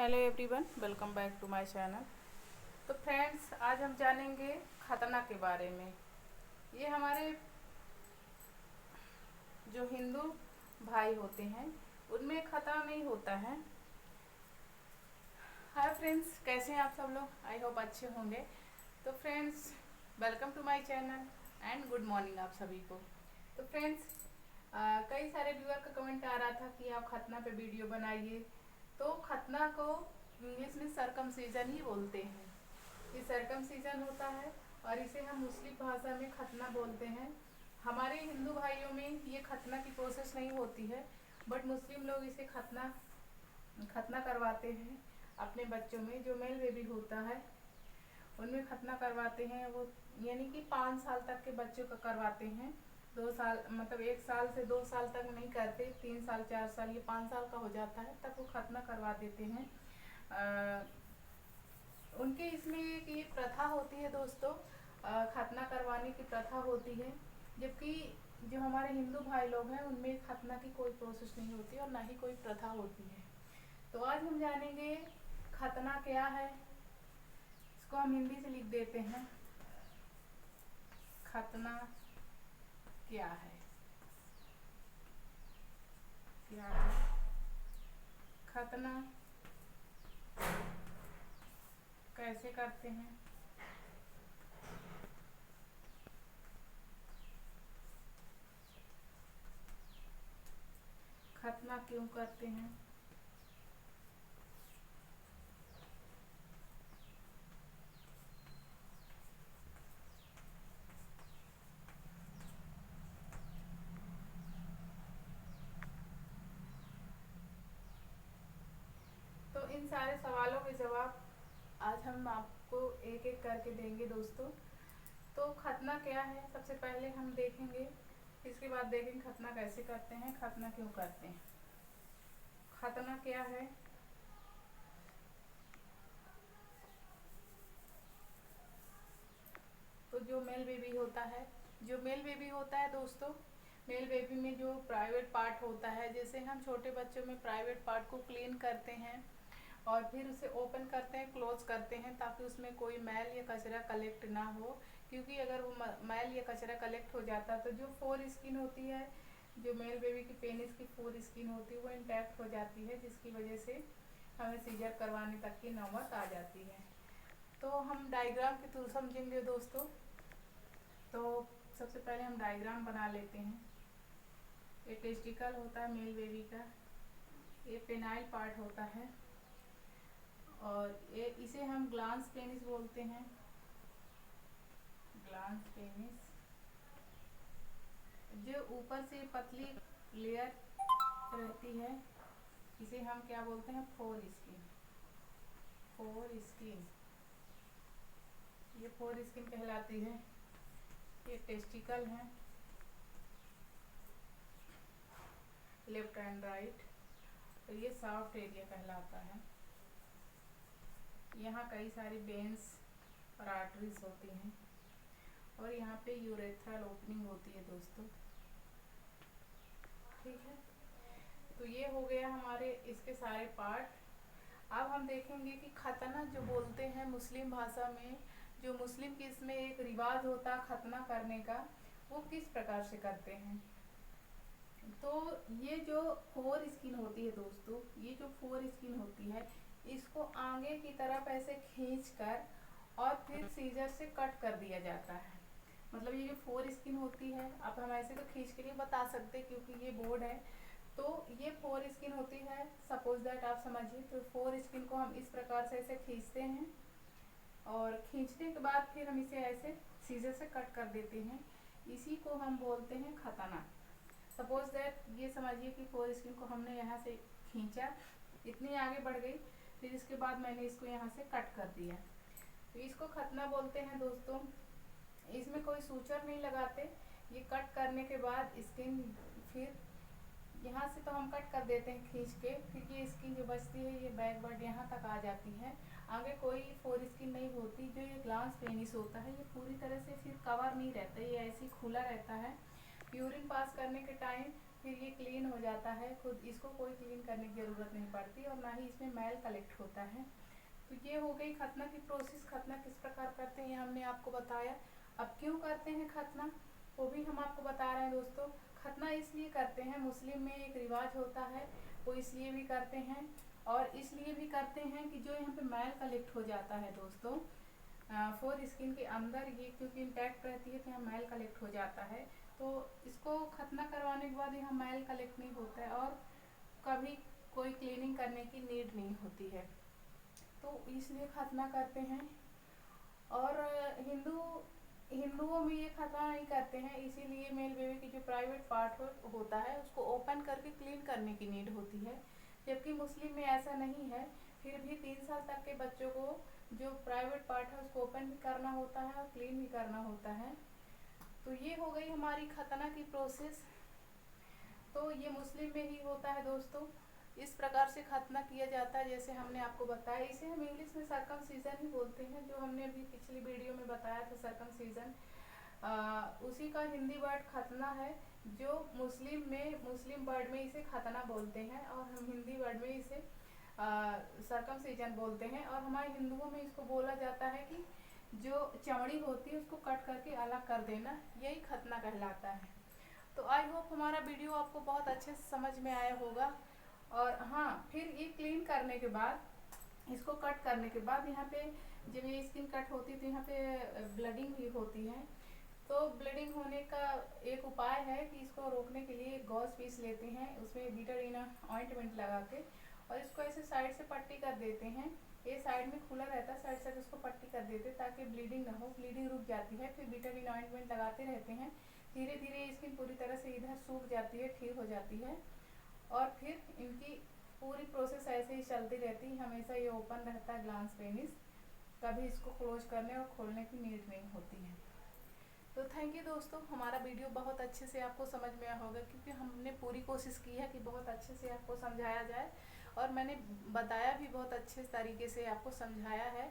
Hello everyone, welcome back to my channel. तो friends, आज हम जानेंगे खतना के बारे में। ये हमारे जो हिंदू भाई होते हैं उनमें खतना नहीं होता है। हाय फ्रेंड्स, कैसे हैं आप सब लोग? आई होप अच्छे होंगे। तो friends, welcome to my channel and good morning आप सभी को। तो फ्रेंड्स, कई सारे व्यूअर का कमेंट आ रहा था कि आप खतना पे वीडियो बनाइए। तो खतना को इंग्लिश में सरकमसीजन ही बोलते हैं। ये सरकमसीजन होता है और इसे हम मुस्लिम भाषा में खतना बोलते हैं। हमारे हिंदू भाइयों में ये खतना की प्रोसेस नहीं होती है, बट मुस्लिम लोग इसे खतना खतना करवाते हैं अपने बच्चों में। जो मेल बेबी होता है उनमें खतना करवाते हैं वो, यानी कि 5 साल तक के बच्चों का करवाते हैं। 2 साल मतलब 1 साल से 2 साल तक नहीं करते, 3 साल 4 साल, ये 5 साल का हो जाता है तब वो खतना करवा देते हैं। उनके इसमें एक ये प्रथा होती है दोस्तों, खतना करवाने की प्रथा होती है। जबकि जो हमारे हिंदू भाई लोग हैं उनमें खतना की कोई प्रोसेस नहीं होती और ना ही कोई प्रथा होती है। तो आज हम जानेंगे खतना क्या है। इसको हम हिंदी से लिख देते हैं, खतना क्या है। क्या है खतना, कैसे करते हैं, खतना क्यों करते हैं। तो इन सारे सवालों के जवाब आज हम आपको एक एक करके देंगे दोस्तों। तो खतना क्या है सबसे पहले हम देखेंगे, इसके बाद देखेंगे खतना कैसे करते हैं, खतना क्यों करते हैं। खतना क्या है? तो जो मेल बेबी होता है दोस्तों, मेल बेबी में जो प्राइवेट पार्ट होता है, जैसे हम छोटे बच्चों में प्राइवेट पार्ट को क्लीन करते हैं और फिर उसे ओपन करते हैं, क्लोज करते हैं, ताकि उसमें कोई मैल या कचरा कलेक्ट ना हो। क्योंकि अगर वो मैल या कचरा कलेक्ट हो जाता तो जो फोर स्किन होती है, जो मेल बेबी की पेनिस की फोर स्किन होती है, वो इंटैक्ट हो जाती है, जिसकी वजह से हमें सीजर करवाने तक की नौबत आ जाती है। तो हम डायग्राम के थ्रू समझेंगे दोस्तों। तो सबसे पहले हम डायग्राम बना लेते हैं। ये टेस्टिकल होता है मेल बेबी का, ये पेनाइल पार्ट होता है और ये इसे हम ग्लांस पेनिस बोलते हैं। ग्लांस पेनिस, जो ऊपर से पतली लेयर रहती है, इसे हम क्या बोलते हैं? Four skin. फोर स्किन, ये फोर स्किन कहलाती है। ये टेस्टिकल है, लेफ्ट एंड राइट। तो ये सॉफ्ट एरिया कहलाता है। यहाँ कई सारी वेन्स और आर्टरीज होती हैं और यहाँ पे यूरेथ्रल ओपनिंग होती है दोस्तों। ठीक है, तो ये हो गया हमारे इसके सारे पार्ट। अब हम देखेंगे कि खतना जो बोलते हैं मुस्लिम भाषा में, जो मुस्लिम की इसमें एक रिवाज होता है खतना करने का, वो किस प्रकार से करते हैं। तो ये जो फोर स्किन होती है दोस्तों, ये जो फोर स्किन होती है, इसको आगे की तरफ ऐसे खींच कर और फिर सीजर से कट कर दिया जाता है। मतलब ये जो फोर स्किन होती है, अब हम ऐसे तो खींच के नहीं बता सकते क्योंकि ये बोर्ड है। तो ये फोर स्किन होती है, सपोज दैट आप समझिए। तो फोर स्किन को हम इस प्रकार से ऐसे खींचते हैं और खींचने के बाद फिर हम इसे ऐसे सीजर से कट कर देते हैं। इसी को हम बोलते हैं खतना। सपोज दैट ये समझिए कि फोर स्किन को हमने यहाँ से खींचा, इतनी आगे बढ़ गई, फिर इसके बाद मैंने इसको यहाँ से कट कर दिया, तो इसको खतना बोलते हैं दोस्तों। इसमें कोई सूचर नहीं लगाते। ये कट करने के बाद स्किन फिर यहाँ से तो हम कट कर देते हैं खींच के, फिर ये स्किन जो बचती है ये बैकवर्ड यहाँ तक आ जाती है। आगे कोई फोर स्किन नहीं होती। जो ये ग्लांस पेनिस होता है ये पूरी तरह से फिर कवर नहीं रहता, ये ऐसे खुला रहता है। यूरिन पास करने के टाइम फिर ये क्लीन हो जाता है खुद, इसको कोई क्लीन करने की ज़रूरत नहीं पड़ती और ना ही इसमें मैल कलेक्ट होता है। तो ये हो गई खतना की प्रोसेस। खतना किस प्रकार करते हैं हमने आपको बताया। अब क्यों करते हैं खतना वो भी हम आपको बता रहे हैं दोस्तों। खतना इसलिए करते हैं, मुस्लिम में एक रिवाज होता है, वो इसलिए भी करते हैं और इसलिए भी करते हैं कि जो यहाँ पे मैल कलेक्ट हो जाता है दोस्तों फोर स्किन के अंदर, ये क्योंकि इंटैक्ट रहती है तो यहाँ मैल कलेक्ट हो जाता है। तो इसको खतना करवाने के बाद यहाँ मैल कलेक्ट नहीं होता है और कभी कोई क्लीनिंग करने की नीड नहीं होती है, तो इसलिए खतना करते हैं। और हिंदुओं में ये खतना नहीं करते हैं, इसीलिए मेल बेबी की जो प्राइवेट पार्ट होता है उसको ओपन करके क्लीन करने की नीड होती है, जबकि मुस्लिम में ऐसा नहीं है। फिर भी 3 साल तक के बच्चों को जो प्राइवेट पार्ट है उसको ओपन भी करना होता है और क्लीन भी करना होता है। तो ये हो गई हमारी खतना की प्रोसेस। तो ये मुस्लिम में ही होता है दोस्तों, इस प्रकार से खतना किया जाता है जैसे हमने आपको बताया। इसे हम इंग्लिश में सर्कमसीजन ही बोलते हैं, जो हमने अभी पिछली वीडियो में बताया था सर्कमसीजन, उसी का हिंदी वर्ड खतना है, जो मुस्लिम में मुस्लिम वर्ड में इसे खतना बोलते हैं और हम हिंदी वर्ड में इसे सर्कमसीजन बोलते हैं। और हमारे हिंदुओं में इसको बोला जाता है कि जो चमड़ी होती है उसको कट करके अलग कर देना, यही खतना कहलाता है। तो आई होप हमारा वीडियो आपको बहुत अच्छे से समझ में आया होगा। और हाँ, फिर ये क्लीन करने के बाद, इसको कट करने के बाद यहाँ पे जब ये स्किन कट होती है तो यहाँ पे ब्लडिंग भी होती है। तो ब्लीडिंग होने का एक उपाय है कि इसको रोकने के लिए गॉज पीस लेते हैं, उसमें बीटाडीन ऑइंटमेंट लगा के और इसको ऐसे साइड से पट्टी कर देते हैं। ये साइड में खुला रहता है, साइड साइड उसको पट्टी कर देते हैं ताकि ब्लीडिंग ना हो, ब्लीडिंग रुक जाती है। फिर बीटाडीन ऑइंटमेंट लगाते रहते हैं, धीरे धीरे स्किन पूरी तरह से इधर सूख जाती है, ठीक हो जाती है और फिर इनकी पूरी प्रोसेस ऐसे ही चलती रहती है। हमेशा ये ओपन रहता है ग्लांस पेनिस, कभी इसको क्लोज करने और खोलने की नीड नहीं होती है। तो थैंक यू दोस्तों, हमारा वीडियो बहुत अच्छे से आपको समझ में आया होगा, क्योंकि हमने पूरी कोशिश की है कि बहुत अच्छे से आपको समझाया जाए और मैंने बताया भी बहुत अच्छे तरीके से आपको समझाया है।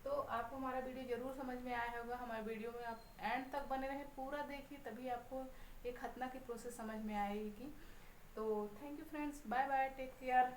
तो आपको हमारा वीडियो ज़रूर समझ में आया होगा। हमारे वीडियो में आप एंड तक बने रहें, पूरा देखिए, तभी आपको ये खतना की प्रोसेस समझ में आएगी। तो thank you friends, bye bye, take care.